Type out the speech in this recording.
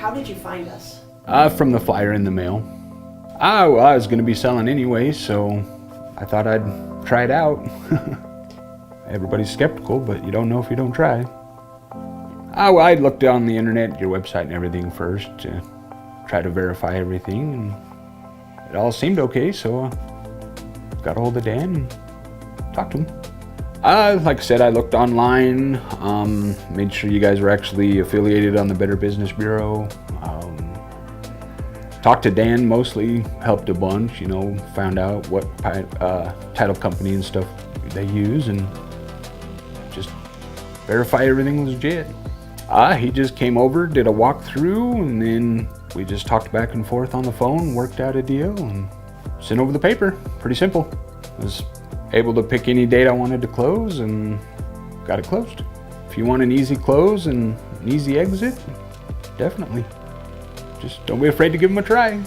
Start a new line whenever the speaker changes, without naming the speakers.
how did you find us?
From the flyer in the mail. Well, I was going to be selling anyway, so I thought I'd try it out. Everybody's skeptical, but you don't know if you don't try. Well, I looked on the internet, your website and everything first to try to verify everything, and it all seemed okay, so got a hold of Dan and talked to him. Like I said, I looked online, made sure you guys were actually affiliated on the Better Business Bureau. Talked to Dan mostly, helped a bunch, you know, found out what title company and stuff they use, and just verify everything was legit. He just came over, did a walkthrough, and then we just talked back and forth on the phone, worked out a deal, and sent over the paper. Pretty simple. Was able to pick any date I wanted to close and got it closed. If you want an easy close and an easy exit, definitely. Just don't be afraid to give them a try.